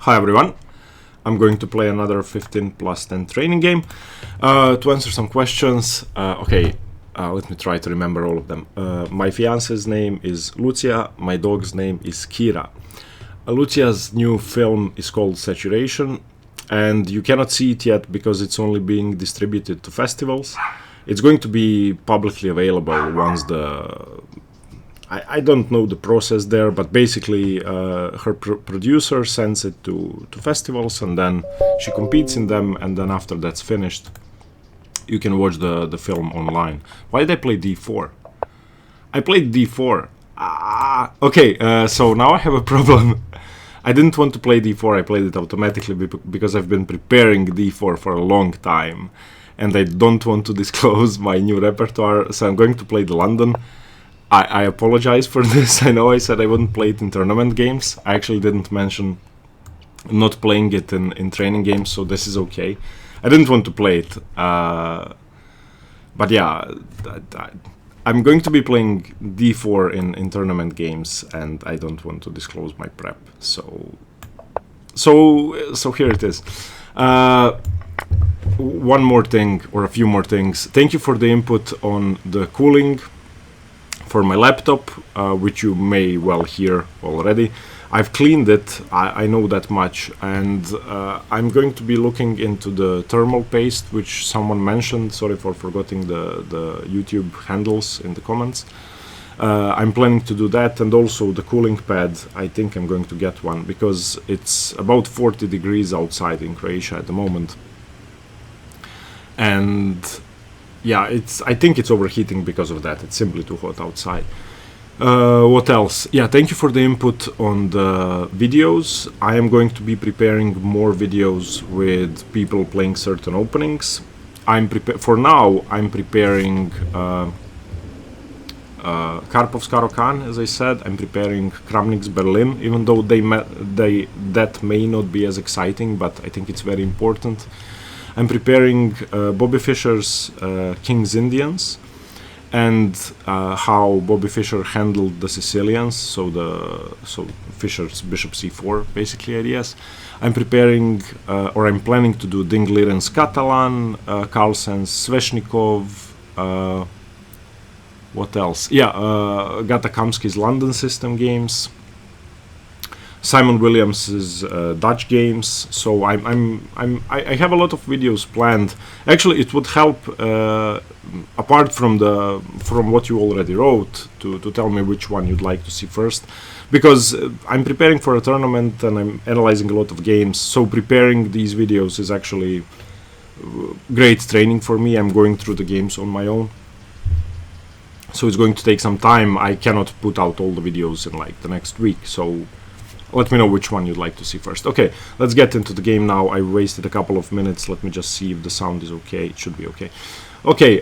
Hi everyone, I'm going to play another 15 plus 10 training game to answer some questions. Let me try to remember all of them. My fiance's name is Lucia, my dog's name is Kira. Lucia's new film is called Saturation, and you cannot see it yet because it's only being distributed to festivals. It's going to be publicly available once I don't know the process there, but basically her producer sends it to festivals, and then she competes in them, and then after that's finished, you can watch the film online. Why did I play D4? I played D4. So now I have a problem. I didn't want to play D4, I played it automatically because I've been preparing D4 for a long time, and I don't want to disclose my new repertoire, so I'm going to play the London. I apologize for this. I know I said I wouldn't play it in tournament games. I actually didn't mention not playing it in training games, so this is okay. I didn't want to play it. But yeah, I'm going to be playing D4 in tournament games, and I don't want to disclose my prep. So here it is. One more thing, or a few more things. Thank you for the input on the cooling for my laptop, which you may well hear already. I've cleaned it, I know that much, and I'm going to be looking into the thermal paste, which someone mentioned. Sorry for forgetting the YouTube handles in the comments. I'm planning to do that, and also the cooling pad. I think I'm going to get one because it's about 40 degrees outside in Croatia at the moment, and yeah, I think it's overheating because of that. It's simply too hot outside. What else? Yeah, thank you for the input on the videos. I am going to be preparing more videos with people playing certain openings. For now, I'm preparing Karpov's Caro-Kann, as I said. I'm preparing Kramnik's Berlin, even though that may not be as exciting, but I think it's very important. I'm preparing Bobby Fischer's King's Indians, and how Bobby Fischer handled the Sicilians, so Fischer's Bishop c4 basically ideas. I'm preparing, or I'm planning to do Dingliren's Catalan, Carlsen's Sveshnikov, what else? Yeah, Gata Kamsky's London system games, Simon Williams's Dutch games. So I have a lot of videos planned. Actually, it would help, apart from what you already wrote, to tell me which one you'd like to see first, because I'm preparing for a tournament and I'm analyzing a lot of games. So preparing these videos is actually great training for me. I'm going through the games on my own, so it's going to take some time. I cannot put out all the videos in like the next week, so let me know which one you'd like to see first. Okay, let's get into the game now. I wasted a couple of minutes. Let me just see if the sound is okay. It should be okay. Okay,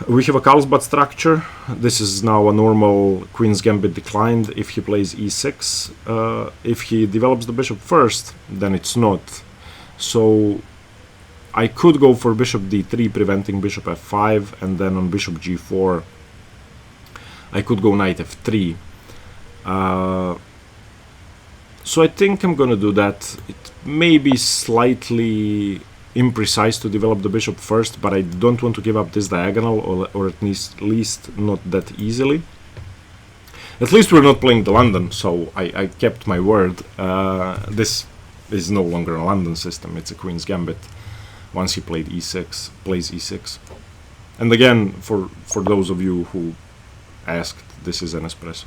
we have a Carlsbad structure. This is now a normal Queen's Gambit declined if he plays e6. If he develops the bishop first, then it's not. So I could go for bishop d3, preventing bishop f5, and then on bishop g4, I could go knight f3. So I think I'm gonna do that. It may be slightly imprecise to develop the bishop first, but I don't want to give up this diagonal, or at least not that easily. At least we're not playing the London, so I kept my word. This is no longer a London system, it's a Queen's Gambit. Once he played e6, plays e6. And again, for those of you who asked, this is an espresso.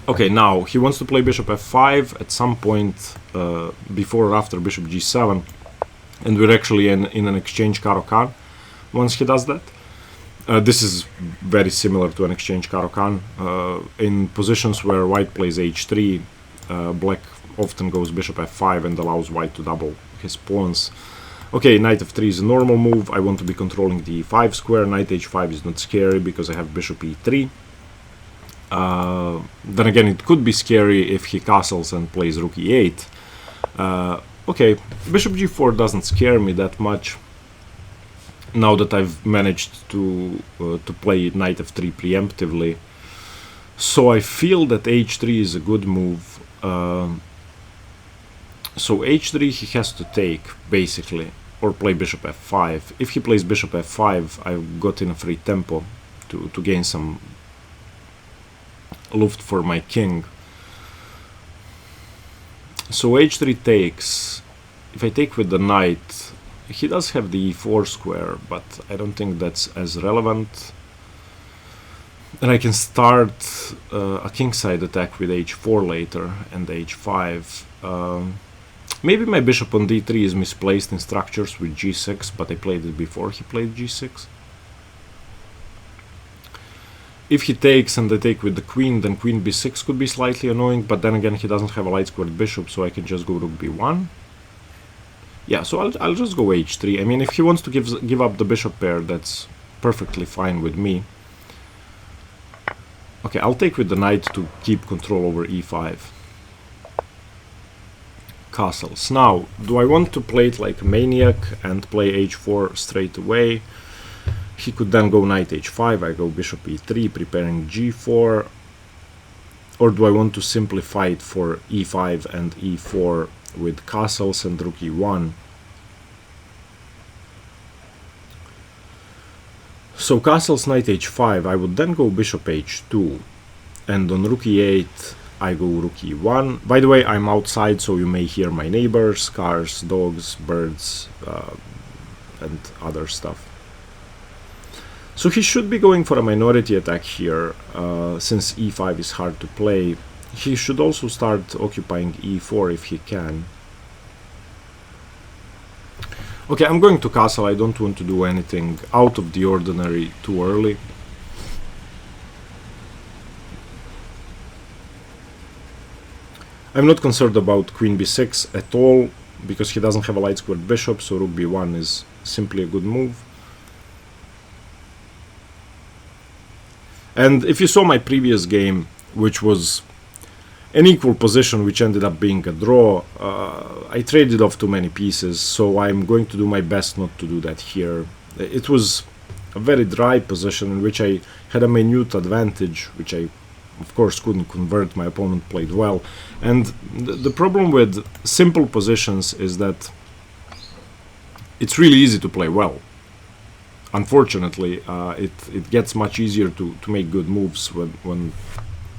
Okay, now he wants to play bishop f5 at some point before or after bishop g7, and we're actually in an exchange Caro-Kann once he does that. This is very similar to an exchange Caro-Kann. In positions where white plays h3, black often goes bishop f5 and allows white to double his pawns. Okay, knight f3 is a normal move. I want to be controlling the e5 square. Knight h5 is not scary because I have bishop e3. Then again, it could be scary if he castles and plays rook e8. Okay, bishop g4 doesn't scare me that much. now that I've managed to play knight f3 preemptively. So I feel that h3 is a good move. So h3 he has to take, basically, or play bishop f5. If he plays bishop f5, I've got in a free tempo to gain some luft for my king. So h3 takes. If I take with the knight, he does have the e4 square, but I don't think that's as relevant. And I can start a kingside attack with h4 later and h5. Maybe my bishop on d3 is misplaced in structures with g6, but I played it before he played g6. If he takes and I take with the queen, then queen b6 could be slightly annoying, but then again he doesn't have a light squared bishop, so I can just go rook b1. Yeah, so I'll just go h3. I mean, if he wants to give up the bishop pair, that's perfectly fine with me. Okay, I'll take with the knight to keep control over e5. Castles. Now, do I want to play it like a maniac and play h4 straight away? He could then go knight h5, I go bishop e3, preparing g4. Or do I want to simplify it for e5 and e4 with castles and rook e1? So castles, knight h5, I would then go bishop h2, and on rook e8 I go rook e1. By the way, I'm outside, so you may hear my neighbors, cars, dogs, birds, and other stuff. So he should be going for a minority attack here, since e5 is hard to play. He should also start occupying e4 if he can. Okay, I'm going to castle. I don't want to do anything out of the ordinary too early. I'm not concerned about queen b6 at all, because he doesn't have a light squared bishop, so rook b1 is simply a good move. And if you saw my previous game, which was an equal position, which ended up being a draw, I traded off too many pieces, so I'm going to do my best not to do that here. It was a very dry position in which I had a minute advantage, which I of course couldn't convert. My opponent played well, and the problem with simple positions is that it's really easy to play well. Unfortunately, it gets much easier to make good moves when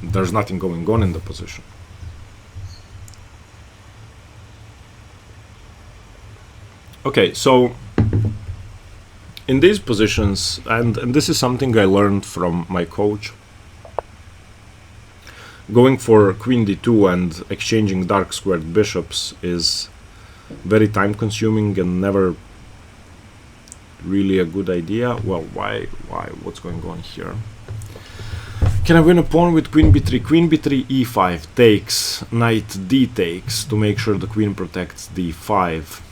there's nothing going on in the position. Okay, so in these positions, and this is something I learned from my coach, going for queen d2 and exchanging dark squared bishops is very time consuming and never really a good idea. Well, why, what's going on here? Can I win a pawn with queen b3? Queen b3, e5 takes, knight d takes to make sure the queen protects d5.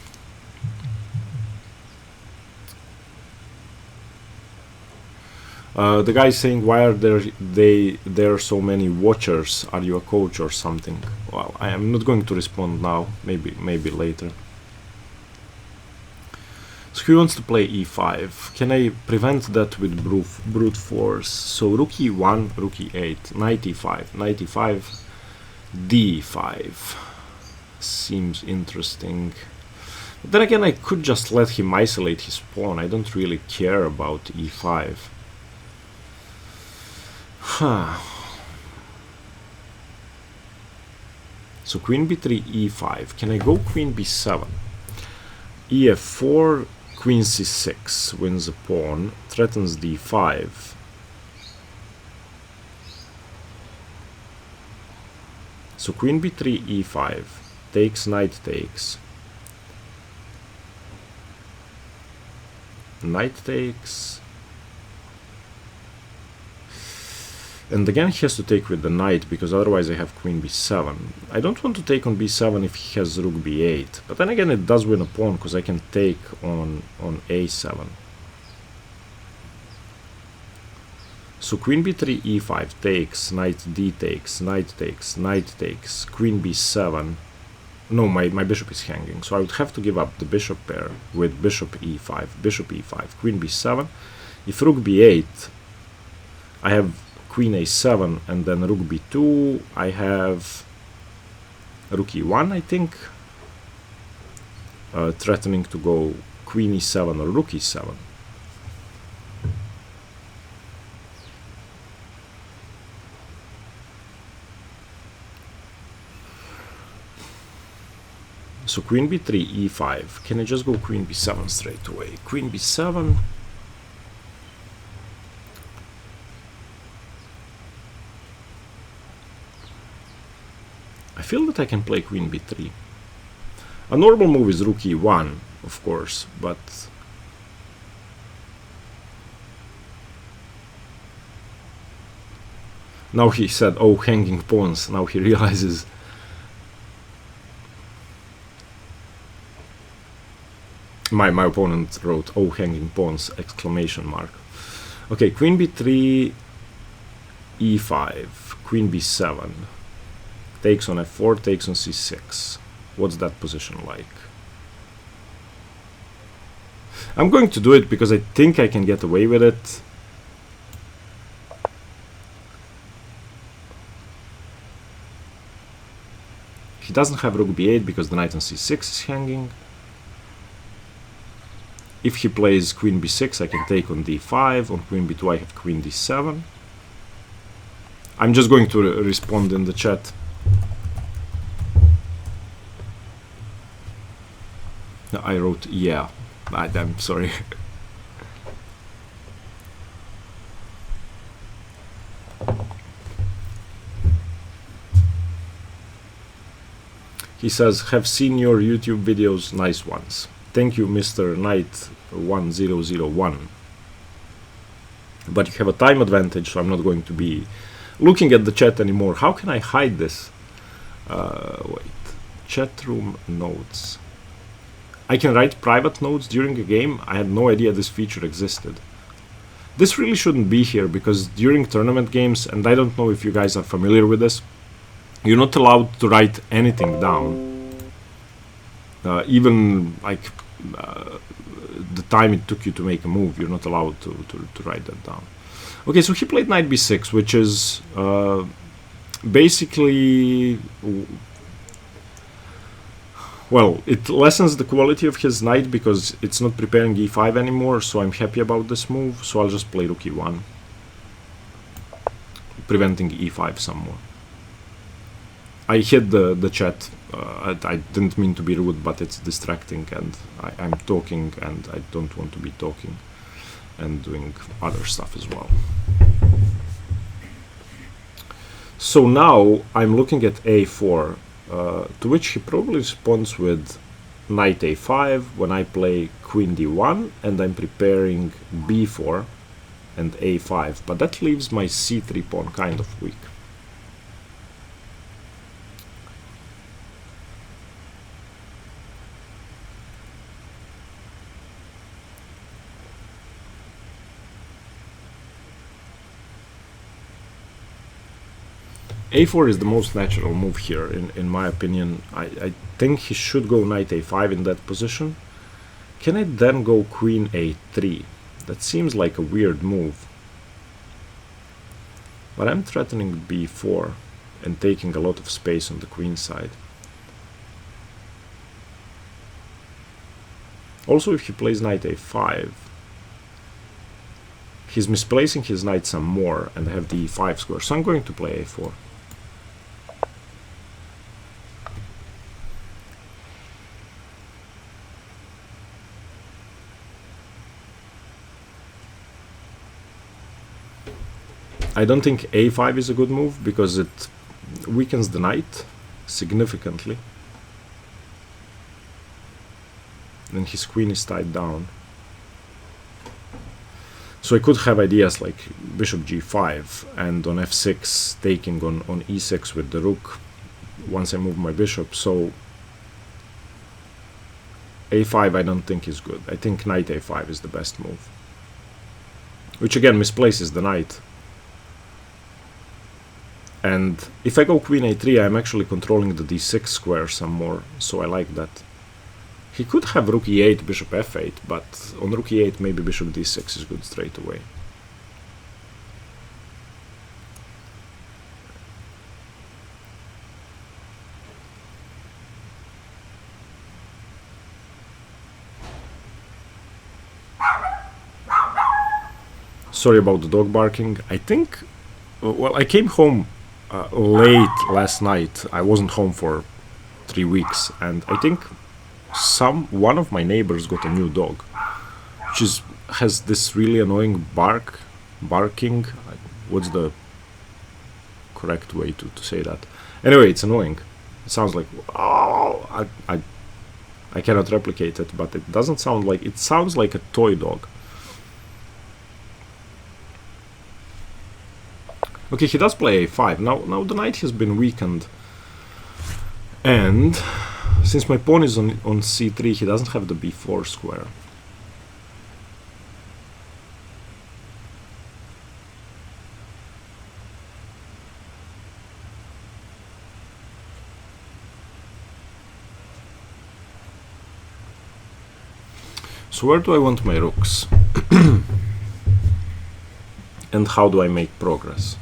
The guy is saying, why are there so many watchers? Are you a coach or something? Well, I am not going to respond now, maybe later. So he wants to play e5. Can I prevent that with brute force? So rook e1, rook e8, knight e5, knight e5, d5. Seems interesting. But then again, I could just let him isolate his pawn. I don't really care about e5. So queen b3, e5. Can I go queen b7? ef4, queen c6 wins a pawn, threatens d5. So queen b3, e5 takes, knight takes, knight takes, and again he has to take with the knight, because otherwise I have queen b7. I don't want to take on b7 if he has rook b8, but then again it does win a pawn, because I can take on a7. So queen b3, e5 takes, knight d takes, knight takes, knight takes, queen b7. No, my bishop is hanging, so I would have to give up the bishop pair with bishop e5, queen b7. If rook b8, I have queen a7 and then rook b2, I have rook e1, I think, threatening to go queen e7 or rook e7. So queen b3, e5. Can I just go queen b7 straight away? Queen b7. I feel that I can play queen b3. A normal move is rook e1, of course, but now he said, oh, hanging pawns. Now he realizes. My opponent wrote, oh, hanging pawns, exclamation mark. Okay, queen b3, e5, queen b7, takes on f4, takes on c6. What's that position like? I'm going to do it because I think I can get away with it. He doesn't have rook b8 because the knight on c6 is hanging. If he plays queen b6, I can take on d5. On queen b2, I have queen d7. I'm just going to respond in the chat. No, I wrote, yeah. I'm sorry. He says, have seen your YouTube videos, nice ones. Thank you, Mr. Knight 1001. But you have a time advantage, so I'm not going to be looking at the chat anymore. How can I hide this? Wait. Chat room notes. I can write private notes during a game. I had no idea this feature existed. This really shouldn't be here because during tournament games, and I don't know if you guys are familiar with this, you're not allowed to write anything down. Even like the time it took you to make a move, you're not allowed to write that down. Okay, so he played knight b6, which is basically, well, it lessens the quality of his knight because it's not preparing e5 anymore, so I'm happy about this move. So I'll just play rook e1, preventing e5 some more. I hit the chat. I didn't mean to be rude, but it's distracting, and I'm talking, and I don't want to be talking and doing other stuff as well. So now I'm looking at a4, to which he probably responds with knight a5 when I play queen d1, and I'm preparing b4 and a5, but that leaves my c3 pawn kind of weak. a4 is the most natural move here, in my opinion. I think he should go knight a5 in that position. Can I then go queen a3? That seems like a weird move. But I'm threatening b4 and taking a lot of space on the queen side. Also, if he plays knight a5, he's misplacing his knight some more, and I have the e5 square, so I'm going to play a4. I don't think a5 is a good move because it weakens the knight significantly. Then his queen is tied down. So I could have ideas like bishop g5 and on f6 taking on e6 with the rook once I move my bishop. So a5 I don't think is good. I think knight a5 is the best move, which again misplaces the knight. And if I go queen a3, I'm actually controlling the d6 square some more, so I like that. He could have rook e8, bishop f8, but on rook e8 maybe bishop d6 is good straight away. Sorry about the dog barking. I think, well, I came home late last night. I wasn't home for 3 weeks, and I think one of my neighbors got a new dog, which has this really annoying barking. What's the correct way to say that? Anyway, it's annoying. It sounds like, oh, I cannot replicate it, but it doesn't sound like, it sounds like a toy dog. Okay, he does play a5. Now the knight has been weakened, and since my pawn is on c3, he doesn't have the b4 square. So where do I want my rooks? And how do I make progress?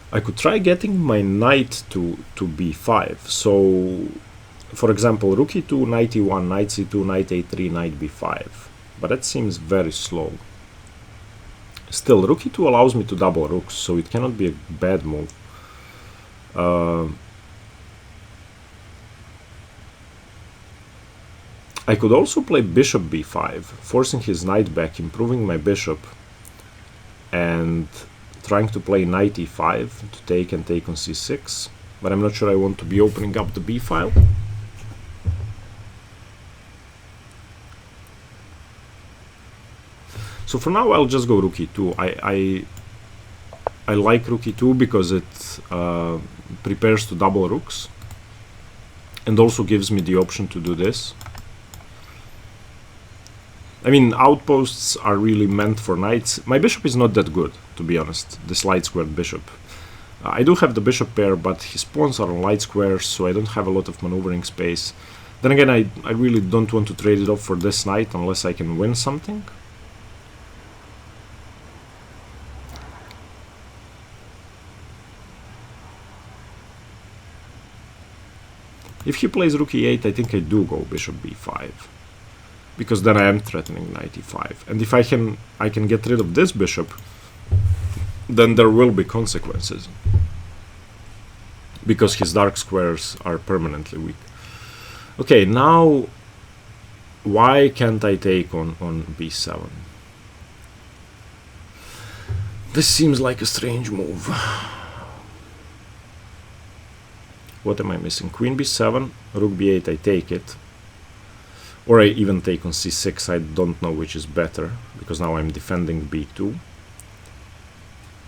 I could try getting my knight to b5. So, for example, rook e2, knight e1, knight c2, knight a3, knight b5. But that seems very slow. Still, rook e2 allows me to double rooks, so it cannot be a bad move. I could also play bishop b5, forcing his knight back, improving my bishop, and trying to play knight e5 to take and take on c6, but I'm not sure I want to be opening up the b file. So for now I'll just go rook e2. I like rook e2 because it prepares to double rooks and also gives me the option to do this. I mean, outposts are really meant for knights. My bishop is not that good, to be honest, this light squared bishop. I do have the bishop pair, but his pawns are on light squares, so I don't have a lot of maneuvering space. Then again, I really don't want to trade it off for this knight unless I can win something. If he plays rook e8, I think I do go bishop b5. Because then I am threatening knight e5. And if I can get rid of this bishop, then there will be consequences. Because his dark squares are permanently weak. Okay, now why can't I take on b7? This seems like a strange move. What am I missing? Queen b7, rook b8, I take it. Or I even take on c6, I don't know which is better, because now I'm defending b2.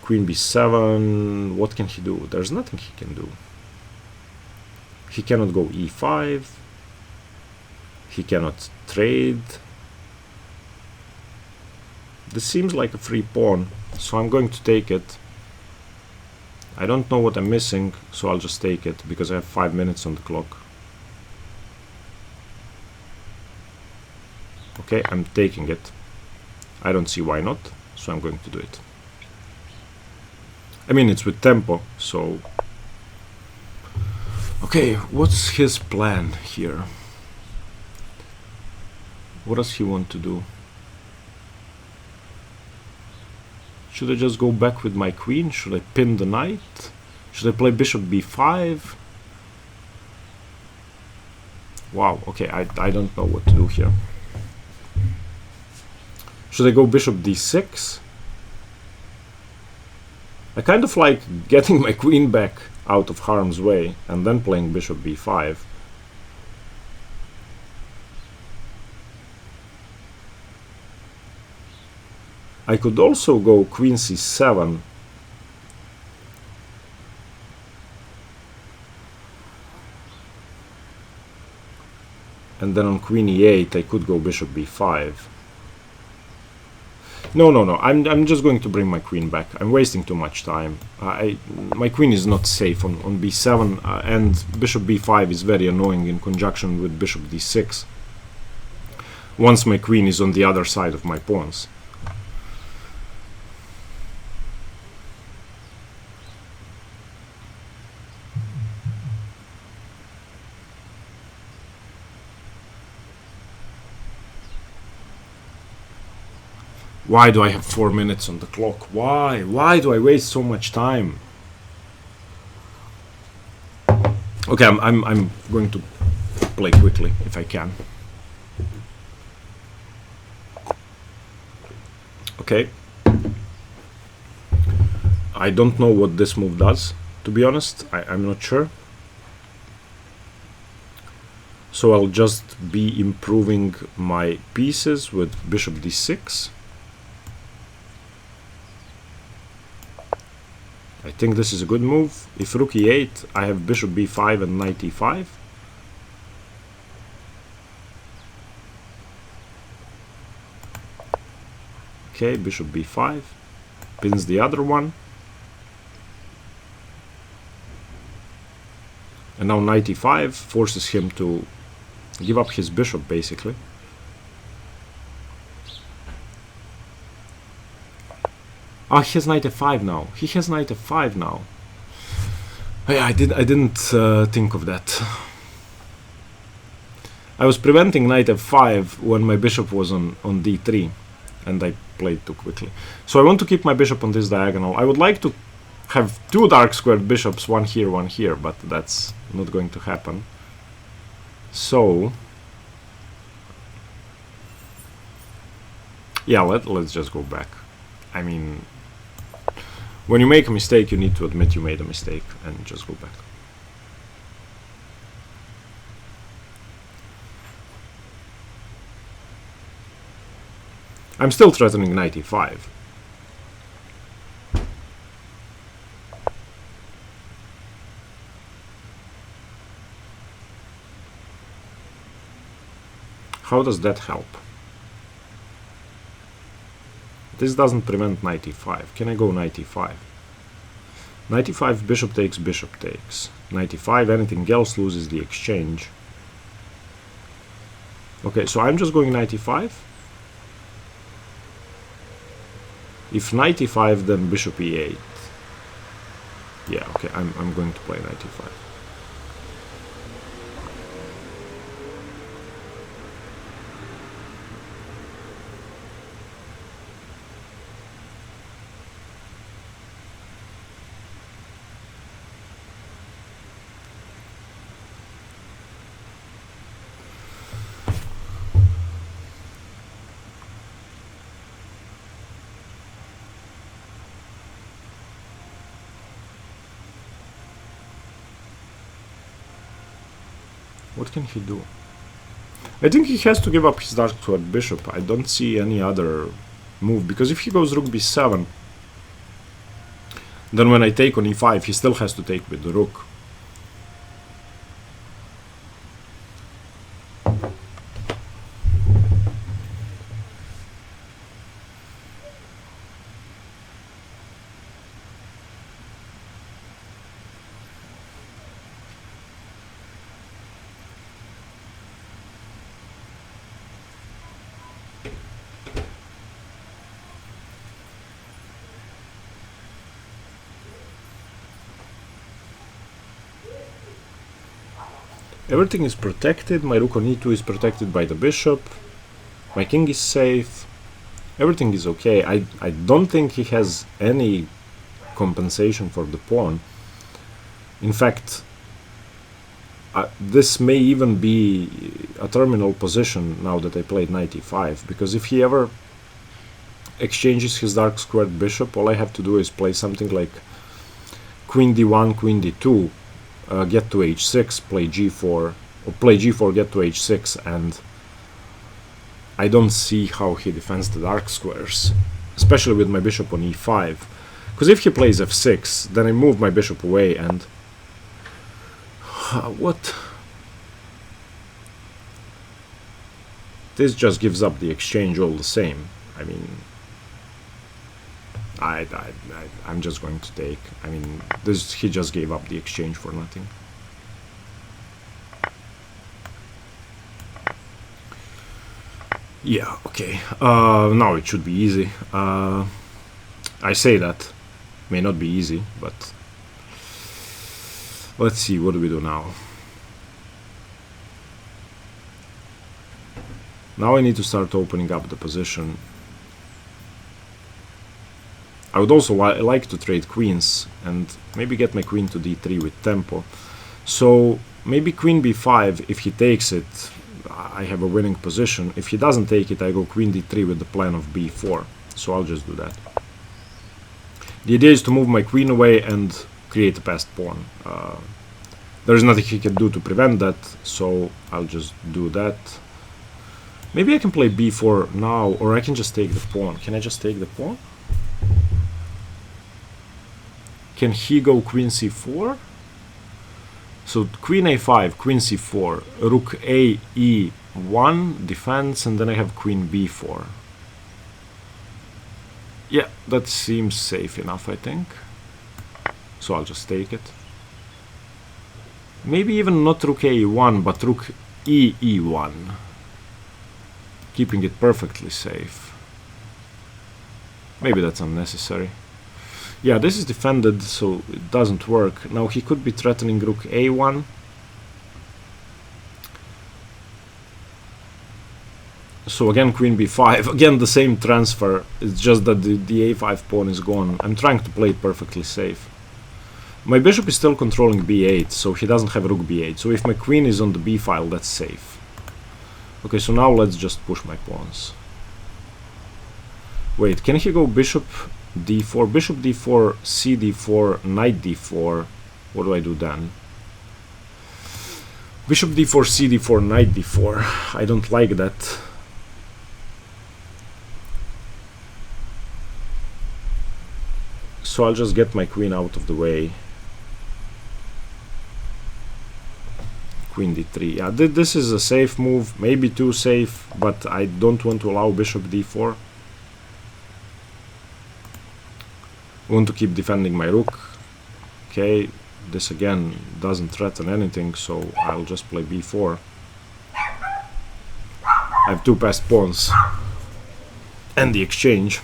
Queen b7, what can he do? There's nothing he can do. He cannot go e5. He cannot trade. This seems like a free pawn, so I'm going to take it. I don't know what I'm missing, so I'll just take it, because I have 5 minutes on the clock. Okay, I'm taking it. I don't see why not, so I'm going to do it. I mean, it's with tempo, so... Okay, what's his plan here? What does he want to do? Should I just go back with my queen? Should I pin the knight? Should I play bishop b5? Wow, okay, I don't know what to do here. Should I go bishop d6? I kind of like getting my queen back out of harm's way and then playing bishop b5. I could also go queen c7. And then on queen e8 I could go bishop b5. No, I'm just going to bring my queen back. I'm wasting too much time. My queen is not safe on b7, and bishop b5 is very annoying in conjunction with bishop d6. Once my queen is on the other side of my pawns. Why do I have 4 minutes on the clock? Why? Why do I waste so much time? Okay, I'm going to play quickly if I can. Okay. I don't know what this move does, to be honest. I'm not sure. So I'll just be improving my pieces with bishop d6. I think this is a good move. If rook e8, I have bishop b5 and knight e5. Okay, bishop b5 pins the other one. And now knight e5 forces him to give up his bishop, basically. Ah, he has knight f5 now. He has knight f5 now. Yeah, I didn't think of that. I was preventing knight f5 when my bishop was on d3, and I played too quickly. So I want to keep my bishop on this diagonal. I would like to have two dark squared bishops, one here, but that's not going to happen. So yeah, let's just go back. I mean, when you make a mistake, you need to admit you made a mistake and just go back. I'm still threatening knight e5. How does that help? This doesn't prevent knight e5. Can I go knight e5? Knight e5, bishop takes, bishop takes. Knight e5, anything else loses the exchange. Okay, so I'm just going knight e5. If knight e5, then bishop e8. Yeah, okay, I'm going to play knight e5. What can he do? I think he has to give up his dark squared bishop. I don't see any other move, because if he goes rook b7, then when I take on e5, he still has to take with the rook. Everything is protected. My rook on e2 is protected by the bishop. My king is safe. Everything is okay. I don't think he has any compensation for the pawn. In fact, this may even be a terminal position now that I played knight e5, because if he ever exchanges his dark squared bishop, all I have to do is play something like queen d1, queen d2, get to h6, play g4, or play g4, get to h6, and I don't see how he defends the dark squares, especially with my bishop on e5. Because if he plays f6, then I move my bishop away, and what? This just gives up the exchange all the same. I mean, I'm just going to take. I mean, he just gave up the exchange for nothing. Yeah, okay. Now it should be easy. I say that. May not be easy, but let's see, what do we do now? Now I need to start opening up the position. I would also like to trade queens and maybe get my queen to d3 with tempo. So maybe queen b5, if he takes it, I have a winning position. If he doesn't take it, I go queen d3 with the plan of b4. So I'll just do that. The idea is to move my queen away and create a passed pawn. There's nothing he can do to prevent that, so I'll just do that. Maybe I can play b4 now, or I can just take the pawn. Can I just take the pawn? Can he go queen c4? So queen a5, queen c4, rook a e1, defense, and then I have queen b4. Yeah, that seems safe enough, I think. So I'll just take it. Maybe even not rook a1, but rook e1. Keeping it perfectly safe. Maybe that's unnecessary. Yeah, this is defended, so it doesn't work. Now he could be threatening rook a1. So again queen b5, again the same transfer, it's just that the a5 pawn is gone. I'm trying to play it perfectly safe. My bishop is still controlling b8, so he doesn't have rook b8. So if my queen is on the b file, that's safe. Okay, so now let's just push my pawns. Wait, can he go bishop d4, bishop d4, c d4, knight d4? What do I do then? Bishop d4, c d4, knight d4. I don't like that. So I'll just get my queen out of the way. Queen d3. Yeah, this is a safe move, maybe too safe, but I don't want to allow bishop d4. I want to keep defending my rook. Okay, this again doesn't threaten anything, so I'll just play b4. I have two passed pawns and the exchange.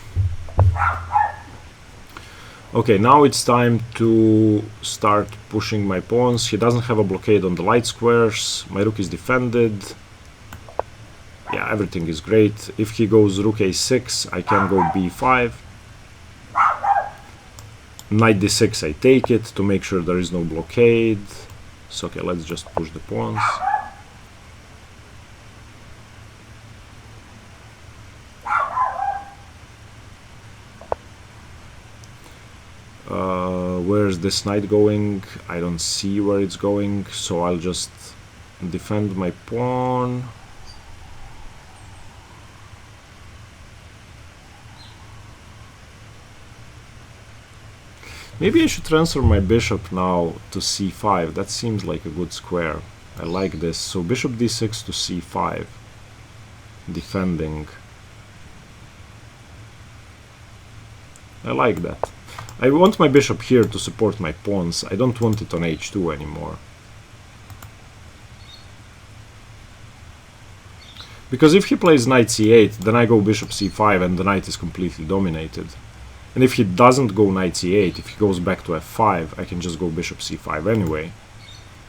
Okay, now it's time to start pushing my pawns. He doesn't have a blockade on the light squares. My rook is defended. Yeah, everything is great. If he goes rook a6, I can go b5. Knight d6, I take it to make sure there is no blockade. So okay, let's just push the pawns. Where's this knight going? I don't see where it's going, so I'll just defend my pawn. Maybe I should transfer my bishop now to c5. That seems like a good square. I like this. So bishop d6 to c5. Defending. I like that. I want my bishop here to support my pawns. I don't want it on h2 anymore. Because if he plays knight c8, then I go bishop c5 and the knight is completely dominated. And if he doesn't go knight c8, if he goes back to f5, I can just go bishop c5 anyway.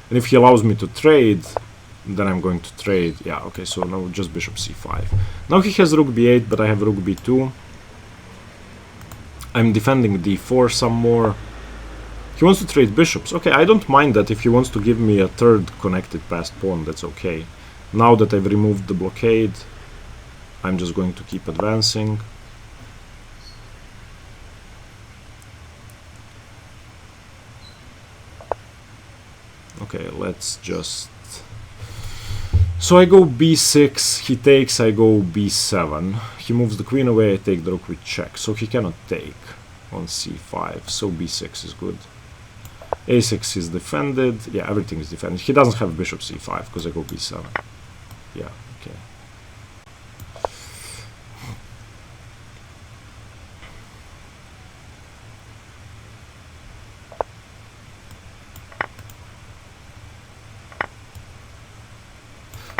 And if he allows me to trade, then I'm going to trade. Yeah, okay, so now just bishop c5. Now he has rook b8, but I have rook b2. I'm defending d4 some more. He wants to trade bishops. Okay, I don't mind that. If he wants to give me a third connected passed pawn, that's okay. Now that I've removed the blockade, I'm just going to keep advancing. Okay, let's just... So I go b6, he takes, I go b7. He moves the queen away, I take the rook with check. So he cannot take on c5, so b6 is good. a6 is defended, yeah, everything is defended. He doesn't have bishop c5, because I go b7. Yeah, okay.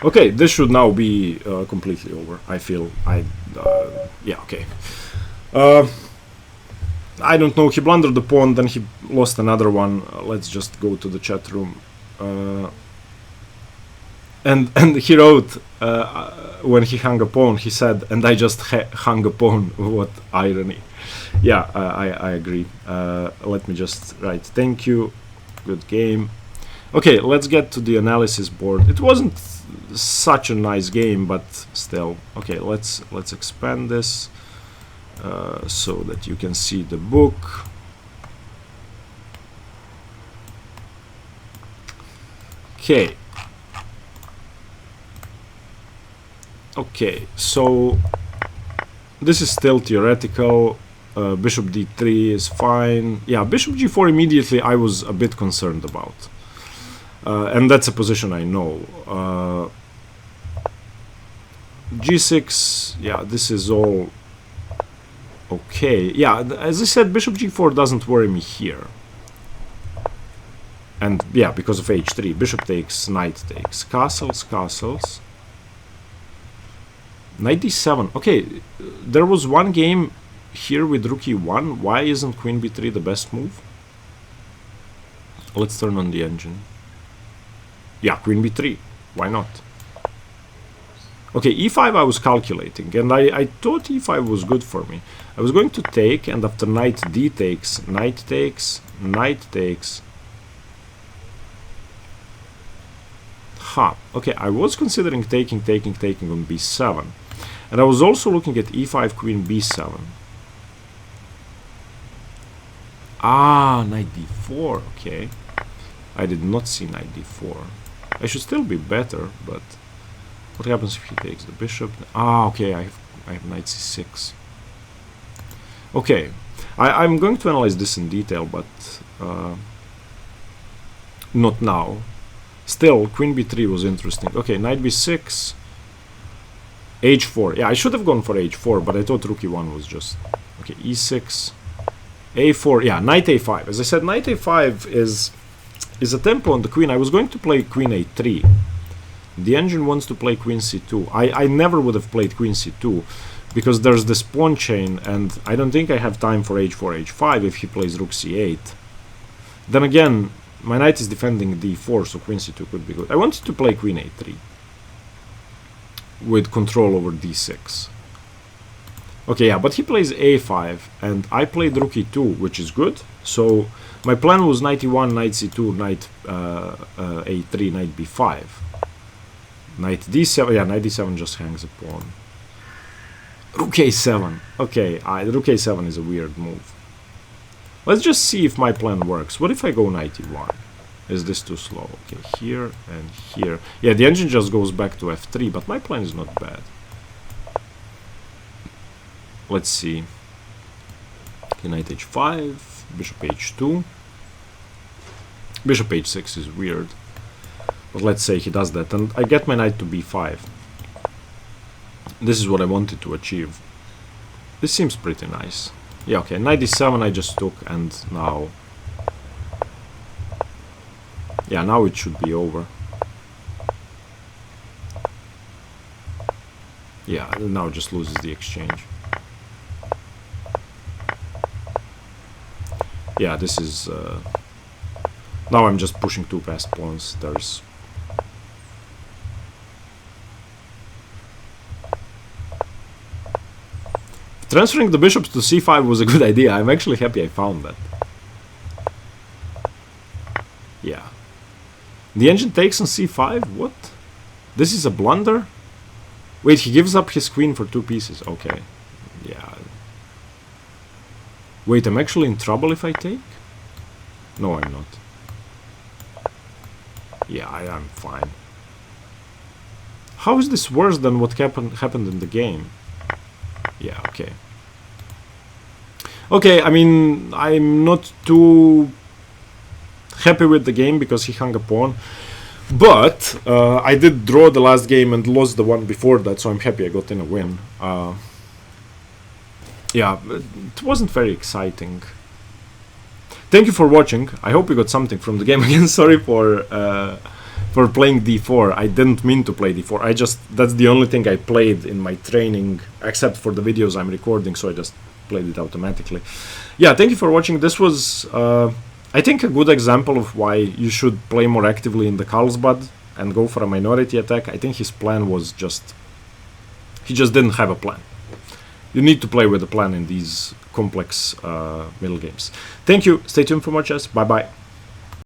Okay, this should now be completely over. I feel yeah, okay. I don't know, he blundered the pawn, then he lost another one. Let's just go to the chat room. and he wrote when he hung a pawn, he said, and I just hung a pawn. What irony. Yeah, I agree. Let me just write thank you, good game. Okay, let's get to the analysis board. It wasn't such a nice game, but still. Okay, let's expand this so that you can see the book. Okay. Okay, so this is still theoretical. Bishop d3 is fine. Yeah, bishop g4 immediately I was a bit concerned about. And that's a position I know. g6, yeah, this is all okay. Yeah, as I said, bishop g4 doesn't worry me here. And yeah, because of h3, bishop takes, knight takes, castles, castles. Knight d7. Okay, there was one game here with rook e1. Why isn't queen b3 the best move? Let's turn on the engine. Yeah, queen b3. Why not? Okay, e5 I was calculating, and I thought e5 was good for me. I was going to take, and after knight d takes, knight takes, knight takes. Okay, I was considering taking on b7. And I was also looking at e5, queen b7. Ah, knight d4, okay. I did not see knight d4. I should still be better, but what happens if he takes the bishop? Ah, okay, I have knight c6. Okay, I'm going to analyze this in detail, but not now. Still, queen b3 was interesting. Okay, knight b6, h4. Yeah, I should have gone for h4, but I thought rook e1 was just... Okay, e6, a4. Yeah, knight a5. As I said, knight a5 is a tempo on the queen. I was going to play queen a3. The engine wants to play queen c2. I never would have played queen c2 because there's this pawn chain, and I don't think I have time for h4, h5 if he plays rook c8. Then again, my knight is defending d4, so queen c2 could be good. I wanted to play queen a3 with control over d6. Okay, yeah, but he plays a5, and I played rook e2, which is good. So my plan was knight e1, knight c2, knight a3, knight b5. Knight d7, yeah, knight d7 just hangs a pawn. Rook a7. Okay, rook a7 is a weird move. Let's just see if my plan works. What if I go knight e1? Is this too slow? Okay, here and here. Yeah, the engine just goes back to f3, but my plan is not bad. Let's see. Okay, knight h5, bishop h2. Bishop h6 is weird. But let's say he does that, and I get my knight to b5. This is what I wanted to achieve. This seems pretty nice. Yeah, okay, knight d7 I just took, and now... Yeah, now it should be over. Yeah, now it just loses the exchange. Yeah, this is... now I'm just pushing two past pawns. There's... Transferring the bishops to c5 was a good idea. I'm actually happy I found that. Yeah. The engine takes on c5? What? This is a blunder? Wait, he gives up his queen for two pieces. Okay. Yeah. Wait, I'm actually in trouble if I take? No, I'm not. Yeah, I am fine. How is this worse than what happened in the game? Yeah, okay. Okay, I mean, I'm not too happy with the game because he hung a pawn. But I did draw the last game and lost the one before that, so I'm happy I got in a win. Yeah, it wasn't very exciting. Thank you for watching. I hope you got something from the game. Again, sorry for playing d4. I didn't mean to play d4. That's the only thing I played in my training, except for the videos I'm recording, so I just played it automatically. Yeah, thank you for watching. This was, I think, a good example of why you should play more actively in the Carlsbad. and go for a minority attack. I think his plan was he just didn't have a plan. You need to play with a plan in these complex middle games. Thank you. Stay tuned for more chess. Bye bye.